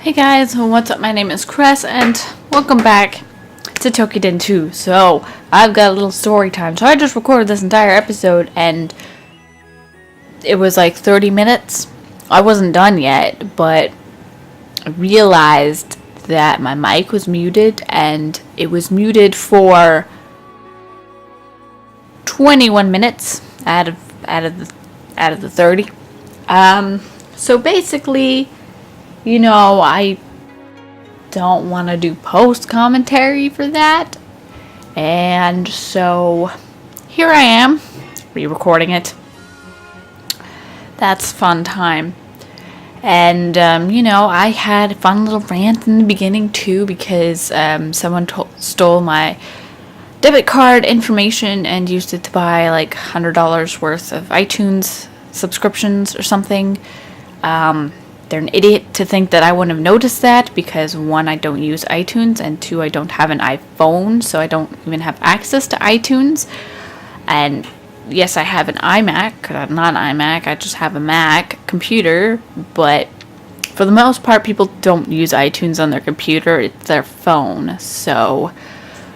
Hey guys, what's up? My name is Chris, and welcome back to Toukiden 2. So, I've got a little story time. So I just recorded this entire episode, and it was like 30 minutes. I wasn't done yet, but I realized that my mic was muted, and it was muted for 21 minutes out of the 30. So basically, I don't want to do post commentary for that. And so here I am, re-recording it. That's fun time. And, I had a fun little rant in the beginning too because someone stole my debit card information and used it to buy like $100 worth of iTunes subscriptions or something. They're an idiot to think that I wouldn't have noticed that because 1, I don't use iTunes, and 2, I don't have an iPhone, so I don't even have access to iTunes. And yes, I have an iMac, not an iMac, I just have a Mac computer, but for the most part, people don't use iTunes on their computer, it's their phone, so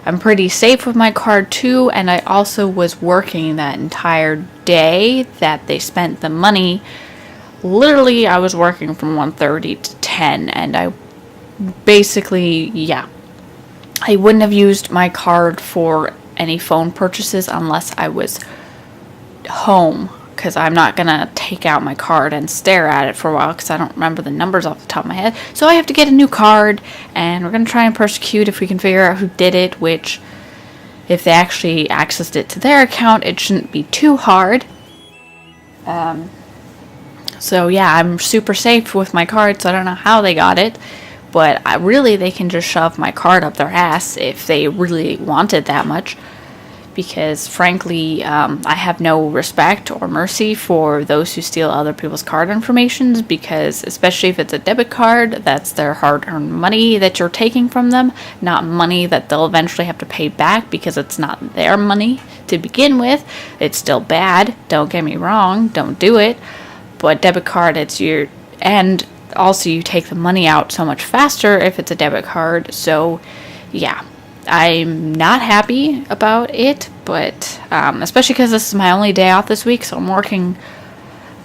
I'm pretty safe with my card too, and I also was working that entire day that they spent the money. Literally, I was working from 1:30 to 10, and I wouldn't have used my card for any phone purchases unless I was home, because I'm not going to take out my card and stare at it for a while, because I don't remember the numbers off the top of my head. So I have to get a new card, and we're going to try and persecute if we can figure out who did it, which, if they actually accessed it to their account, it shouldn't be too hard. So yeah, I'm super safe with my card, so I don't know how they got it, but they can just shove my card up their ass if they really want it that much, because frankly, I have no respect or mercy for those who steal other people's card information, because especially if it's a debit card, that's their hard-earned money that you're taking from them, not money that they'll eventually have to pay back because it's not their money to begin with. It's still bad, don't get me wrong, don't do it. But debit card, and also you take the money out so much faster if it's a debit card. So, yeah, I'm not happy about it, but especially because this is my only day off this week, so I'm working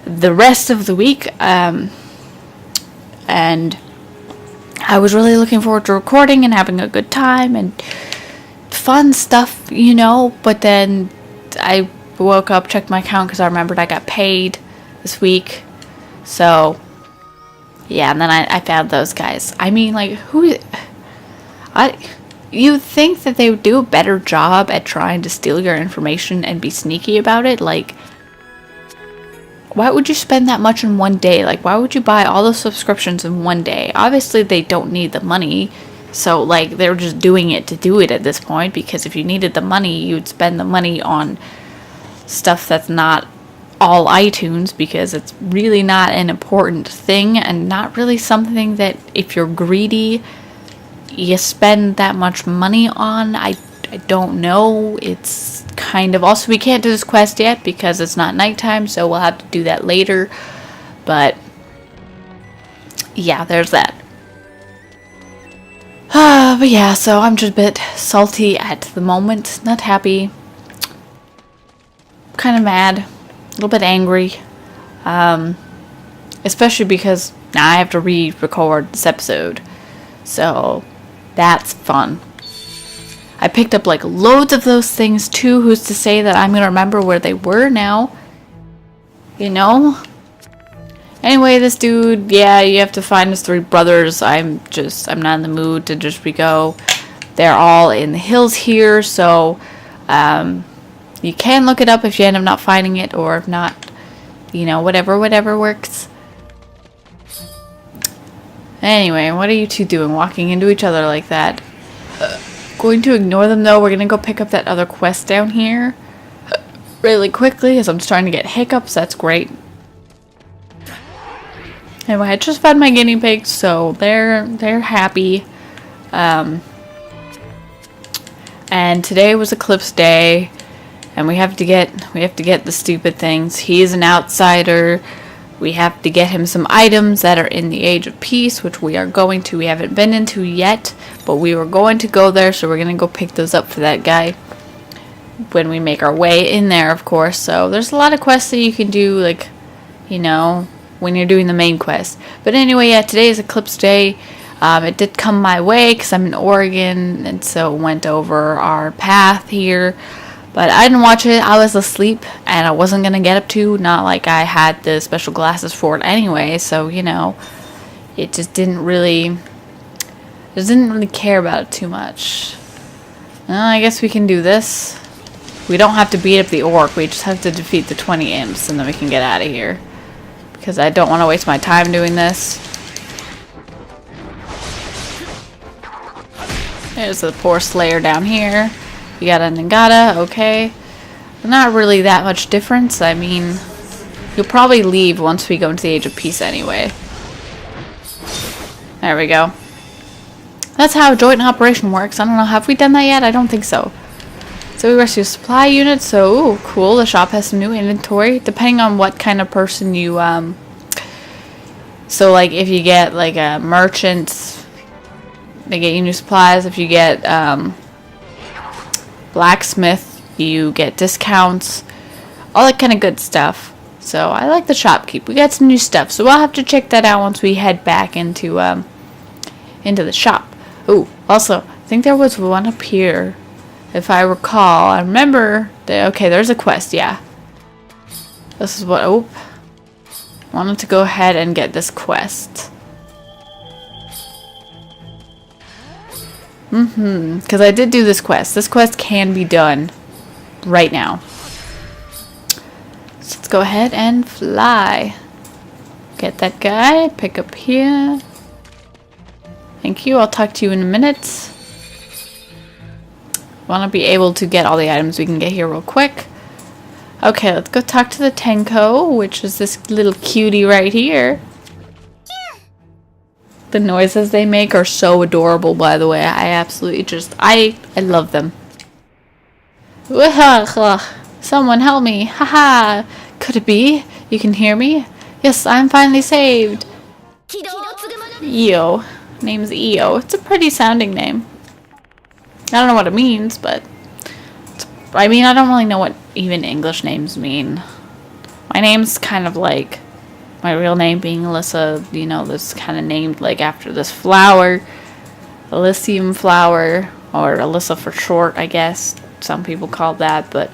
the rest of the week. And I was really looking forward to recording and having a good time and fun stuff, But then I woke up, checked my account because I remembered I got paid this week, so yeah, and then I found those guys. I mean, like, you'd think that they would do a better job at trying to steal your information and be sneaky about it. Like, why would you spend that much in one day? Like, why would you buy all those subscriptions in one day? Obviously, they don't need the money, so, like, they're just doing it to do it at this point, because if you needed the money, you'd spend the money on stuff that's not all iTunes, because it's really not an important thing and not really something that, if you're greedy, you spend that much money on. I don't know. It's kind of, also we can't do this quest yet because it's not nighttime, so we'll have to do that later. But yeah, there's that. But yeah, so I'm just a bit salty at the moment, not happy, kind of mad, a little bit angry, especially because now I have to re-record this episode, so that's fun. I picked up like loads of those things too. Who's to say that I'm gonna remember where they were now? Anyway, this dude, yeah, you have to find his 3 brothers. I'm not in the mood to just re-go. They're all in the hills here, so you can look it up if you end up not finding it, or if not, whatever works. Anyway, what are you two doing, walking into each other like that? Going to ignore them, though. We're going to go pick up that other quest down here really quickly, as I'm starting to get hiccups. That's great. Anyway, I just fed my guinea pigs, so they're happy. And today was Eclipse Day. And we have to get the stupid things. He is an outsider. We have to get him some items that are in the Age of Peace, which we are going to. We haven't been into yet, but we were going to go there, so we're going to go pick those up for that guy when we make our way in there, of course. So there's a lot of quests that you can do, like, you know, when you're doing the main quest. But anyway, yeah, today is Eclipse Day. It did come my way because I'm in Oregon, and so it went over our path here. But I didn't watch it. I was asleep, and I wasn't going to get up to. Not like I had the special glasses for it anyway, so, you know, it just didn't really care about it too much. Well, I guess we can do this. We don't have to beat up the orc. We just have to defeat the 20 imps, and then we can get out of here. Because I don't want to waste my time doing this. There's the poor Slayer down here. You got a Nagata, okay. Not really that much difference. I mean, you'll probably leave once we go into the Age of Peace anyway. There we go. That's how joint operation works. I don't know, have we done that yet? I don't think so. So we rescue supply units, so ooh, cool. The shop has some new inventory, depending on what kind of person you, so like if you get like a merchant, they get you new supplies. If you get, blacksmith, you get discounts, all that kind of good stuff. So I like the shopkeep. We got some new stuff, so we'll have to check that out once we head back into the shop. Ooh, also, I think there was one up here, if I recall. I remember that. Okay, there's a quest. Yeah, this is what. Oh, wanted to go ahead and get this quest. Because I did do this quest. This quest can be done right now. So let's go ahead and fly. Get that guy. Pick up here. Thank you. I'll talk to you in a minute. Want to be able to get all the items we can get here real quick. Okay, let's go talk to the Tenko, which is this little cutie right here. The noises they make are so adorable, by the way. I absolutely just, I love them. Someone help me. Haha. Could it be? You can hear me? Yes, I'm finally saved. Io. Name's Io. It's a pretty sounding name. I don't know what it means, but I mean, I don't really know what even English names mean. My name's kind of like my real name being Alyssa, you know, this kind of named like after this flower, Elysium flower, or Alyssa for short, I guess. Some people call that, but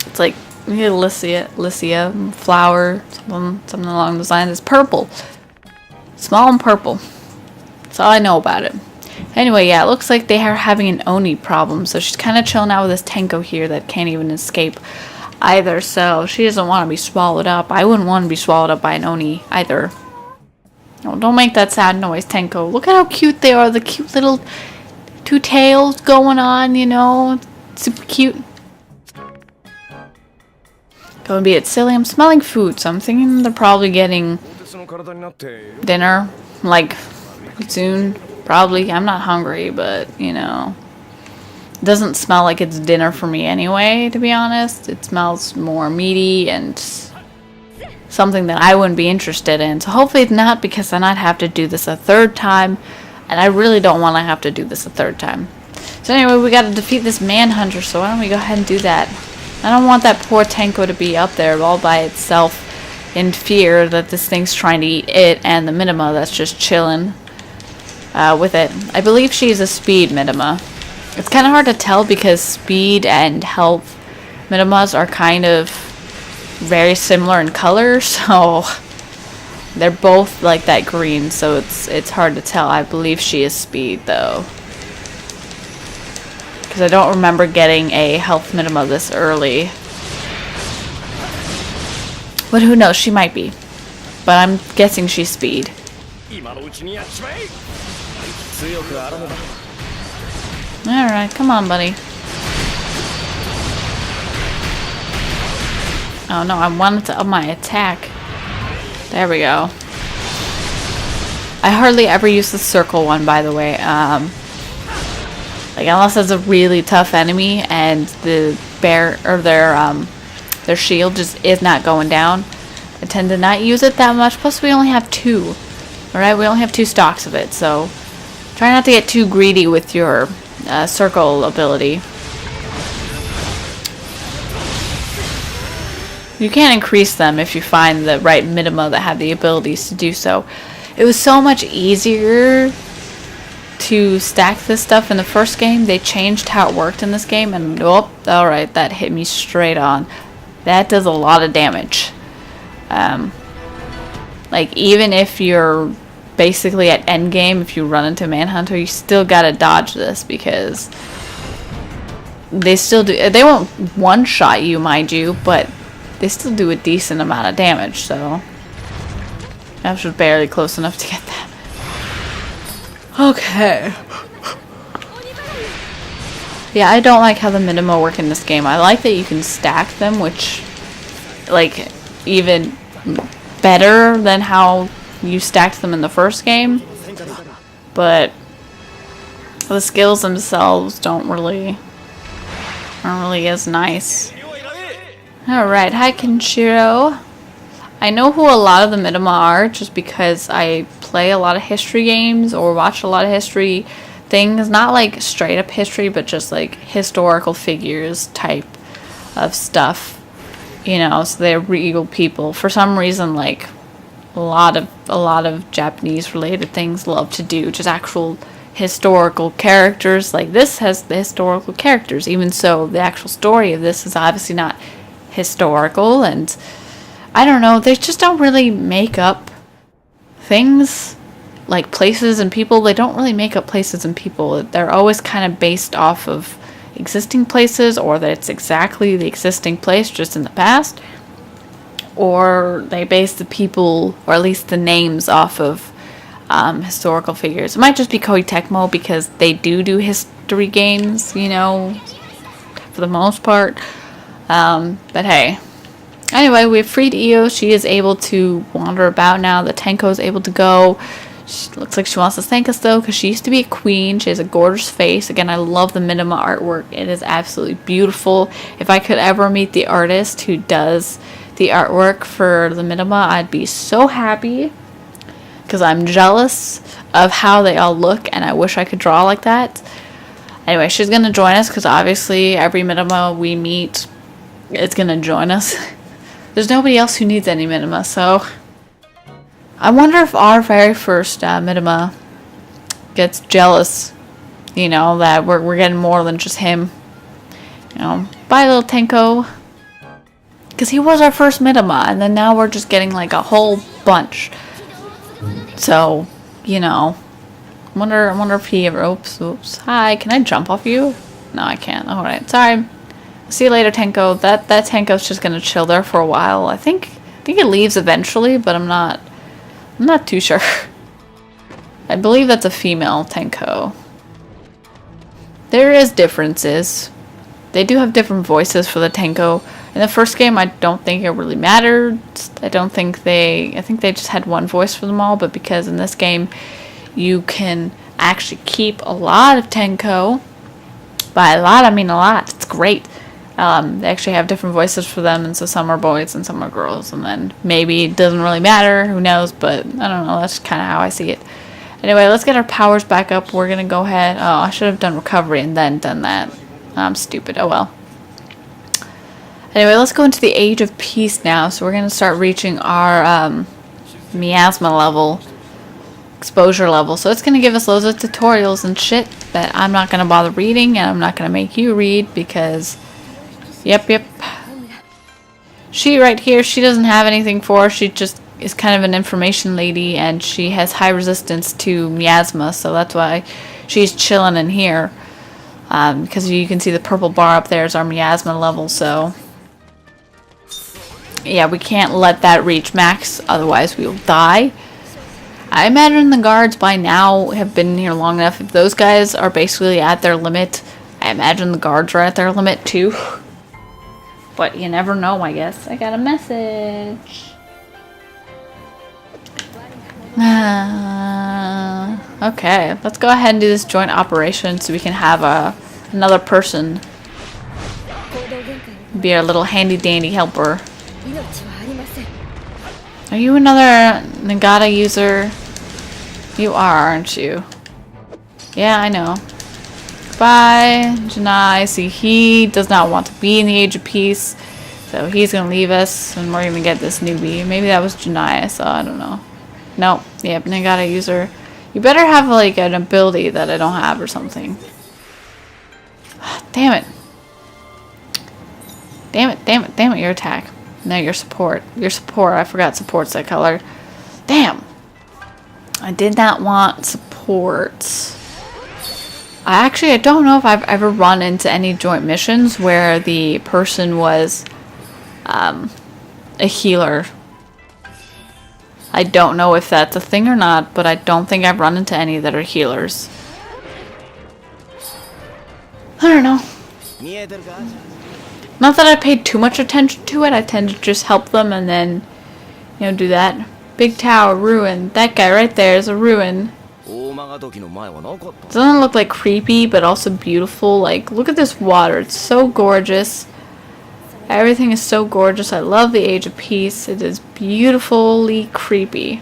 it's like Alyssa flower, something along those lines. It's purple, small and purple. That's all I know about it. Anyway, yeah, it looks like they are having an Oni problem, so she's kind of chilling out with this Tenko here that can't even escape either, so she doesn't want to be swallowed up. I wouldn't want to be swallowed up by an Oni either. Oh, don't make that sad noise, Tenko. Look at how cute they are, the cute little two tails going on, you know, super cute. Gonna be it silly. I'm smelling food, so I'm thinking they're probably getting dinner, like, soon. Probably. I'm not hungry, but, you know, it doesn't smell like it's dinner for me anyway, to be honest. It smells more meaty and something that I wouldn't be interested in. So hopefully it's not, because then I'd have to do this a third time, and I really don't want to have to do this a third time. So anyway, we got to defeat this manhunter, so why don't we go ahead and do that. I don't want that poor Tenko to be up there all by itself in fear that this thing's trying to eat it and the Minima that's just chilling with it. I believe she's a speed Minima. It's kind of hard to tell because speed and health Minimas are kind of very similar in color, so they're both like that green, so it's hard to tell. I believe she is speed though, because I don't remember getting a health Minima this early. But who knows, she might be. But I'm guessing she's speed. Alright, come on, buddy. Oh no, I wanted to up my attack. There we go. I hardly ever use the circle one, by the way. Like, unless it's a really tough enemy and the bear or their shield just is not going down. I tend to not use it that much. Plus, we only have 2. Alright, we only have 2 stocks of it, so try not to get too greedy with your circle ability. You can increase them if you find the right minima that have the abilities to do so. It was so much easier to stack this stuff in the first game. They changed how it worked in this game, and oh, alright, that hit me straight on. That does a lot of damage. Like, even if you're basically at endgame, if you run into Manhunter, you still gotta dodge this, because they still do. They won't one-shot you, mind you, but they still do a decent amount of damage, so I was just barely close enough to get that. Okay. Yeah, I don't like how the minima work in this game. I like that you can stack them, which, like, even better than how you stacked them in the first game. But the skills themselves aren't really as nice. Alright, hi Kenshiro. I know who a lot of the minima are just because I play a lot of history games or watch a lot of history things. Not like straight up history, but just like historical figures type of stuff. You know, so they're real people. For some reason, like a lot of Japanese related things love to do just actual historical characters. Like this has the historical characters. Even so, the actual story of this is obviously not historical, and I don't know, they just don't really make up things like places and people. They don't really make up places and people. They're always kind of based off of existing places, or that it's exactly the existing place just in the past, or they base the people, or at least the names, off of historical figures. It might just be Koei Tecmo because they do history games, you know, for the most part. But hey. Anyway, we've freed Io. She is able to wander about now. The Tenko is able to go. She looks like she wants to thank us, though, because she used to be a queen. She has a gorgeous face. Again, I love the minima artwork. It is absolutely beautiful. If I could ever meet the artist who does the artwork for the minima, I'd be so happy, because I'm jealous of how they all look, and I wish I could draw like that. Anyway, she's going to join us, because obviously every minima we meet is going to join us. There's nobody else who needs any minima, so I wonder if our very first minima gets jealous, you know, that we're getting more than just him. You know, bye little Tenko. Because he was our first minima, and then now we're just getting like a whole bunch. So, you know, I wonder if he ever, oops, hi, can I jump off you? No, I can't. Alright, sorry. See you later, Tenko. That Tenko's just gonna chill there for a while. I think it leaves eventually, but I'm not too sure. I believe that's a female Tenko. There is differences. They do have different voices for the Tenko. In the first game, I don't think it really mattered. I think they just had one voice for them all, but because in this game you can actually keep a lot of Tenko. By a lot, I mean a lot. It's great. They actually have different voices for them, and so some are boys and some are girls, and then maybe it doesn't really matter, who knows, but I don't know, that's kind of how I see it. Anyway, let's get our powers back up. We're gonna go ahead, oh, I should have done recovery and then done that. I'm stupid, oh well. Anyway, let's go into the Age of Peace now, so we're gonna start reaching our miasma level, exposure level, so it's gonna give us loads of tutorials and shit that I'm not gonna bother reading, and I'm not gonna make you read, because Yep. She right here, she doesn't have anything for her. She just is kind of an information lady, and she has high resistance to miasma, so that's why she's chilling in here. Because you can see the purple bar up there is our miasma level, so yeah, we can't let that reach max, otherwise we'll die. I imagine the guards by now have been here long enough. If those guys are basically at their limit, I imagine the guards are at their limit too. But you never know, I guess. I got a message. Okay, let's go ahead and do this joint operation so we can have another person be our little handy dandy helper. Are you another Nagata user? You are, aren't you? Yeah, I know. Bye, Janai. See, he does not want to be in the Age of Peace, so he's gonna leave us, and we're gonna get this newbie. Maybe that was Janai I saw, I don't know. Nope, yep, Nagata user. You better have, like, an ability that I don't have or something. Damn it. Damn it, damn it, damn it, your attack. No, your support. Your support, I forgot support's that color. Damn. I did not want support. I don't know if I've ever run into any joint missions where the person was a healer. I don't know if that's a thing or not, but I don't think I've run into any that are healers. I don't know. Not that I paid too much attention to it. I tend to just help them and then, you know, do that. Big tower, ruin. That guy right there is a ruin. Doesn't look like creepy, but also beautiful. Like, look at this water. It's so gorgeous. Everything is so gorgeous. I love the Age of Peace. It is beautifully creepy.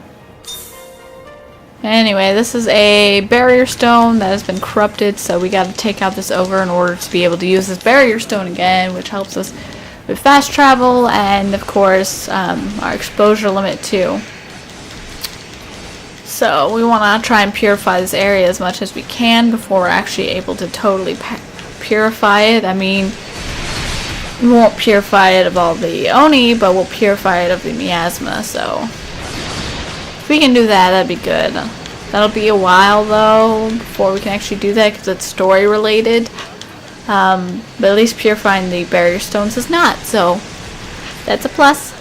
Anyway, this is a barrier stone that has been corrupted, so we gotta take out this ogre in order to be able to use this barrier stone again, which helps us with fast travel and, of course, our exposure limit too. So we want to try and purify this area as much as we can before we're actually able to totally purify it. I mean, we won't purify it of all the Oni, but we'll purify it of the miasma, so if we can do that, that'd be good. That'll be a while, though, before we can actually do that, because it's story related. But at least purifying the barrier stones is not, so that's a plus.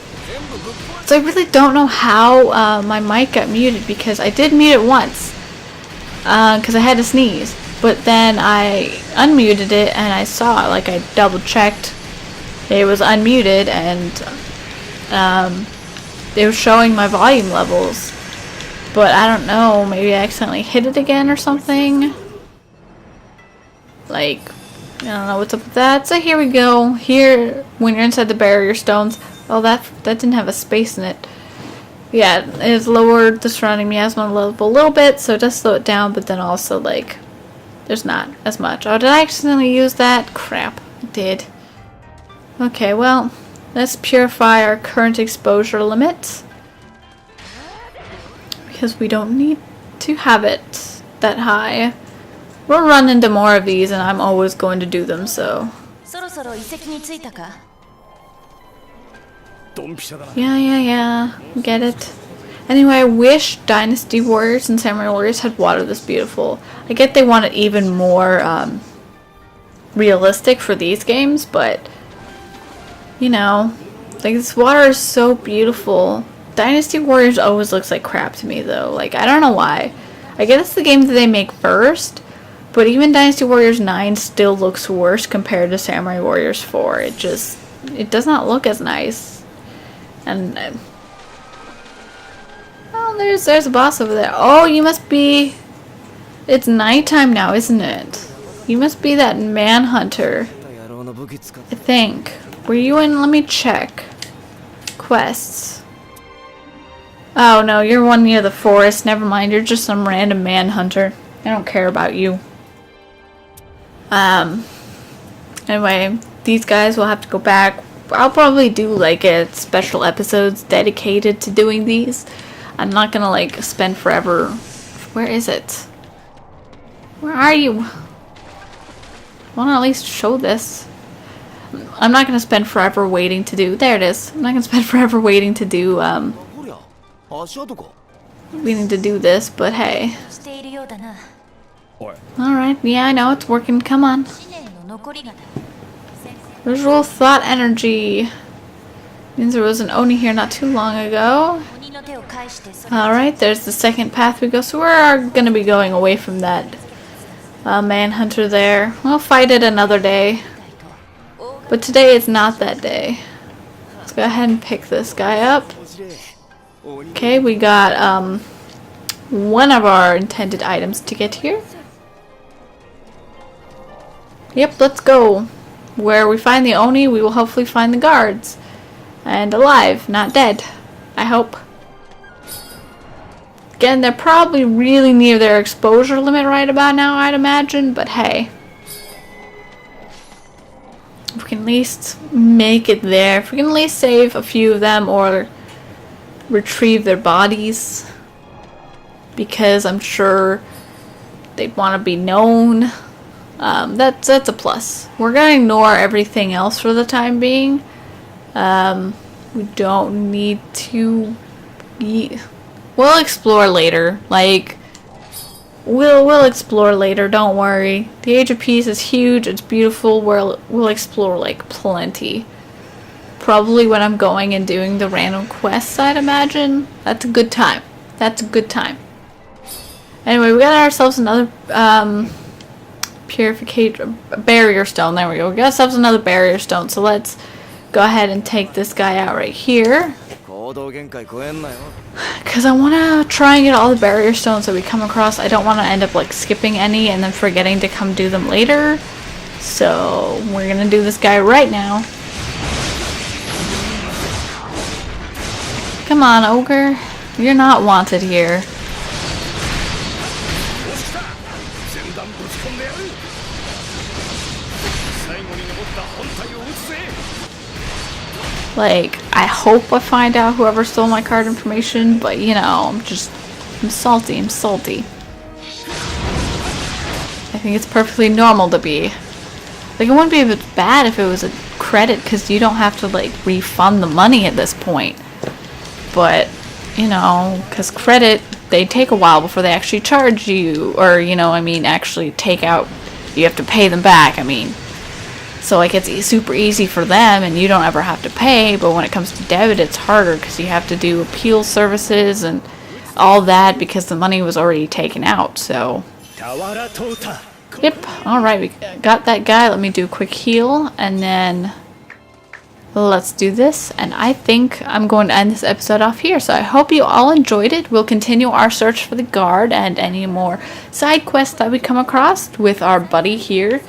So I really don't know how my mic got muted, because I did mute it once, because I had to sneeze. But then I unmuted it and I saw it, like I double checked. It was unmuted and it was showing my volume levels. But I don't know, maybe I accidentally hit it again or something. Like, I don't know what's up with that. So here we go. Here, when you're inside the barrier stones, oh, that didn't have a space in it. Yeah, it has lowered the surrounding miasma level a little bit, so it does slow it down, but then also, like, there's not as much. Oh, did I accidentally use that? Crap, I did. Okay, well, let's purify our current exposure limit, because we don't need to have it that high. We'll run into more of these, and I'm always going to do them, so. Yeah. Get it. Anyway, I wish Dynasty Warriors and Samurai Warriors had water this beautiful. I get they want it even more realistic for these games, but you know, like, this water is so beautiful. Dynasty Warriors always looks like crap to me, though. Like, I don't know why. I guess it's the game that they make first, but even Dynasty Warriors 9 still looks worse compared to Samurai Warriors 4. It does not look as nice. And oh, there's a boss over there. Oh, you must be. It's nighttime now, isn't it? You must be that manhunter. I think. Were you in? Let me check. Quests. Oh no, you're one near the forest. Never mind. You're just some random manhunter. I don't care about you. Anyway, these guys will have to go back. I'll probably do like a special episodes dedicated to doing these. I'm not gonna like spend forever. Where is it? Where are you? I wanna at least show this. I'm not gonna spend forever waiting to do. There it is. I'm not gonna spend forever waiting to do this, but hey. Alright, yeah, I know it's working. Come on. Visual thought energy. Means there was an Oni here not too long ago. Alright, there's the second path we go. So we're gonna be going away from that manhunter there. We'll fight it another day. But today is not that day. Let's go ahead and pick this guy up. Okay, we got one of our intended items to get here. Yep, let's go. Where we find the Oni, we will hopefully find the guards. And alive, not dead. I hope. Again, they're probably really near their exposure limit right about now, I'd imagine, but hey. If we can at least make it there, if we can at least save a few of them or retrieve their bodies, because I'm sure they'd want to be known. That's a plus. We're gonna ignore everything else for the time being. We don't need to. We'll explore later. Like, we'll explore later. Don't worry. The Age of Peace is huge. It's beautiful. We'll explore like plenty. Probably when I'm going and doing the random quests, I'd imagine. That's a good time. That's a good time. Anyway, we got ourselves another purification barrier stone. There we go. We got ourselves another barrier stone. So let's go ahead and take this guy out right here. Because I want to try and get all the barrier stones that we come across. I don't want to end up like skipping any and then forgetting to come do them later. So we're going to do this guy right now. Come on, ogre. You're not wanted here. Like, I hope I find out whoever stole my card information, but you know, I'm salty, I'm salty. I think it's perfectly normal to be. Like, it wouldn't be bad if it was a credit, because you don't have to, like, refund the money at this point. But, you know, because credit, they take a while before they actually charge you, or, you know, I mean, actually take out, you have to pay them back, I mean. So, like, it's super easy for them, and you don't ever have to pay, but when it comes to debit, it's harder, because you have to do appeal services and all that, because the money was already taken out, so. Yep, alright, we got that guy. Let me do a quick heal, and then let's do this. And I think I'm going to end this episode off here, so I hope you all enjoyed it. We'll continue our search for the guard and any more side quests that we come across with our buddy here.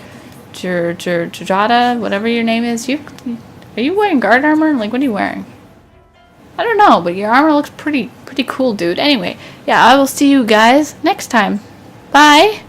Jada, whatever your name is. Are you wearing guard armor? Like, what are you wearing? I don't know, but your armor looks pretty cool, dude. Anyway, yeah, I will see you guys next time. Bye!